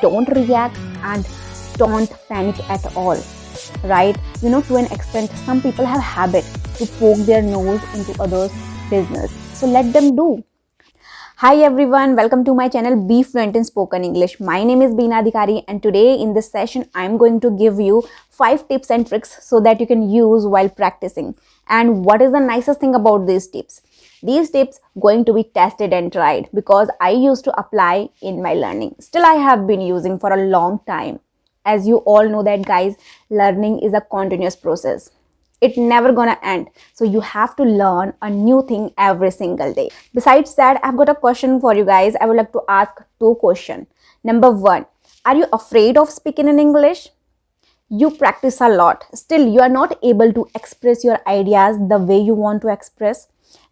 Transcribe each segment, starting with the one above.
don't react and don't panic at all, right? To an extent, some people have habit to poke their nose into others' business. So let them do. Hi everyone, welcome to my channel Be Fluent in Spoken English. My name is Beena Adhikari and today in this session I am going to give you 5 tips and tricks so that you can use while practicing. And what is the nicest thing about these tips? These tips going to be tested and tried because I used to apply in my learning. Still I have been using for a long time. As you all know that guys, learning is a continuous process. It never gonna end, so you have to learn a new thing every single day. Besides that, I've got a question for you guys. I would like to ask 2 questions. Number 1, are you afraid of speaking in English? You practice a lot, still you are not able to express your ideas the way you want to express.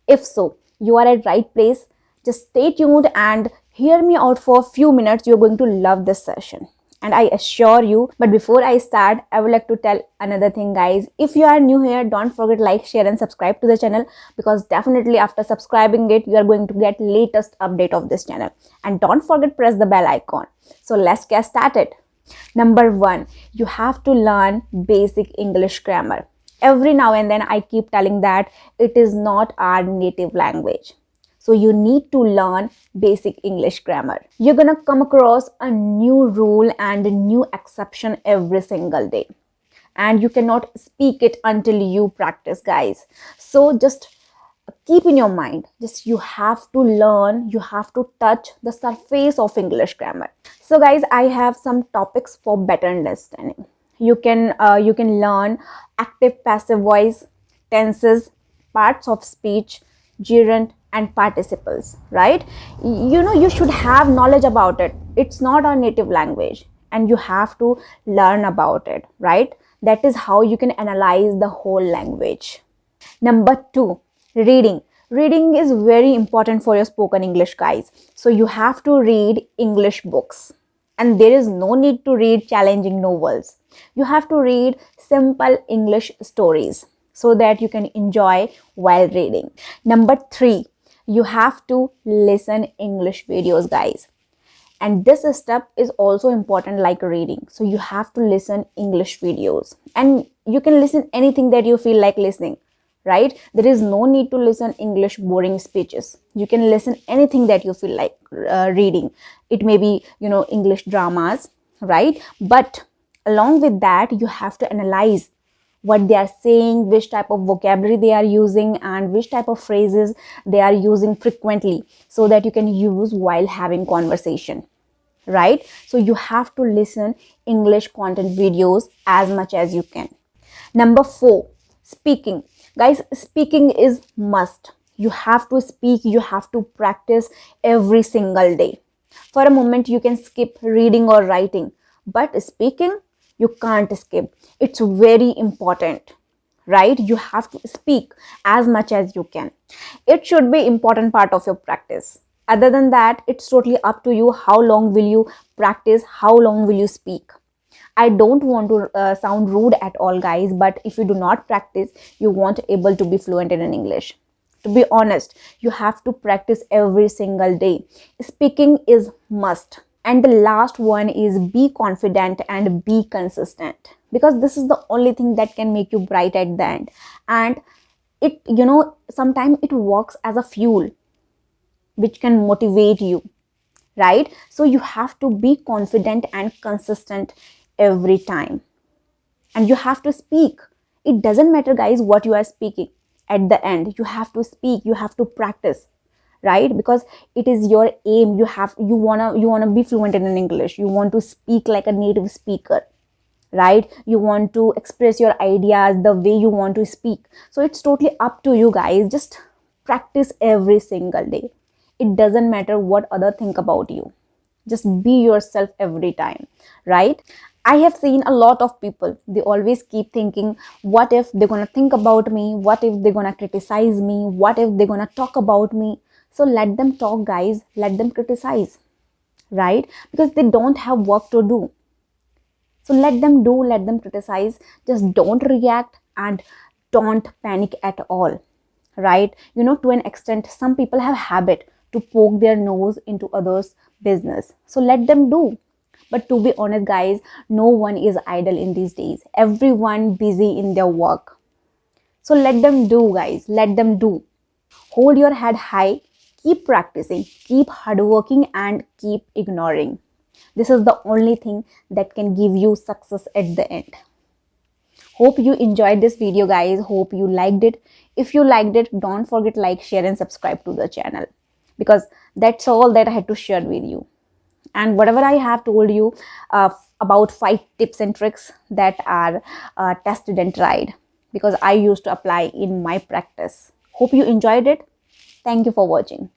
If so, you are at right place. Just stay tuned and hear me out for a few minutes. You're going to love this session, and I assure you. But before I start, I would like to tell another thing, guys. If you are new here, don't forget like, share and subscribe to the channel, because definitely after subscribing it, you are going to get latest update of this channel. And don't forget press the bell icon. So let's get started. Number 1, you have to learn basic English grammar. Every now and then I keep telling that it is not our native language. So you need to learn basic English grammar. You're gonna come across a new rule and a new exception every single day. And you cannot speak it until you practice, guys. So just keep in your mind, just you have to learn, you have to touch the surface of English grammar. So guys, I have some topics for better understanding. You can learn active passive voice, tenses, parts of speech, gerund and participles, right? You should have knowledge about it. It's not our native language and you have to learn about it, right? That is how you can analyze the whole language. Number 2, reading. Reading is very important for your spoken English, guys. So you have to read English books. And there is no need to read challenging novels. You have to read simple English stories so that you can enjoy while reading. Number 3, you have to listen English videos, guys. And this step is also important like reading. So you have to listen English videos. And you can listen anything that you feel like listening, right? There is no need to listen English boring speeches. You can listen anything that you feel like reading. It may be, English dramas, right? But along with that, you have to analyze what they are saying, which type of vocabulary they are using, and which type of phrases they are using frequently, so that you can use while having conversation, right? So you have to listen English content videos as much as you can. Number 4, speaking. Guys, speaking is must. You have to speak, you have to practice every single day. For a moment, you can skip reading or writing, but speaking, you can't skip. It's very important, right? You have to speak as much as you can. It should be important part of your practice. Other than that, it's totally up to you. How long will you practice? How long will you speak? I don't want to sound rude at all, guys, but if you do not practice, you won't able to be fluent in English. To be honest, you have to practice every single day. Speaking is must. And the last one is be confident and be consistent, because this is the only thing that can make you bright at the end. And it, sometimes it works as a fuel which can motivate you, right? So you have to be confident and consistent every time. And you have to speak. It doesn't matter, guys, what you are speaking. At the end, you have to speak, you have to practice, right? Because it is your aim. You wanna be fluent in English. You want to speak like a native speaker, right? You want to express your ideas the way you want to speak. So it's totally up to you, guys. Just practice every single day. It doesn't matter what other think about you. Just be yourself every time, right? I have seen a lot of people, they always keep thinking, what if they're gonna think about me? What if they're gonna criticize me? What if they're gonna talk about me? So let them talk, guys. Let them criticize, right? Because they don't have work to do. So let them do, let them criticize. Just don't react and don't panic at all, right? To an extent, some people have habit to poke their nose into others' business. So let them do. But to be honest, guys, no one is idle in these days. Everyone busy in their work. So let them do, guys. Let them do. Hold your head high. Keep practicing. Keep hardworking and keep ignoring. This is the only thing that can give you success at the end. Hope you enjoyed this video, guys. Hope you liked it. If you liked it, don't forget like, share and subscribe to the channel, because that's all that I had to share with you. And whatever I have told you about 5 tips and tricks that are tested and tried, because I used to apply in my practice. Hope you enjoyed it. Thank you for watching.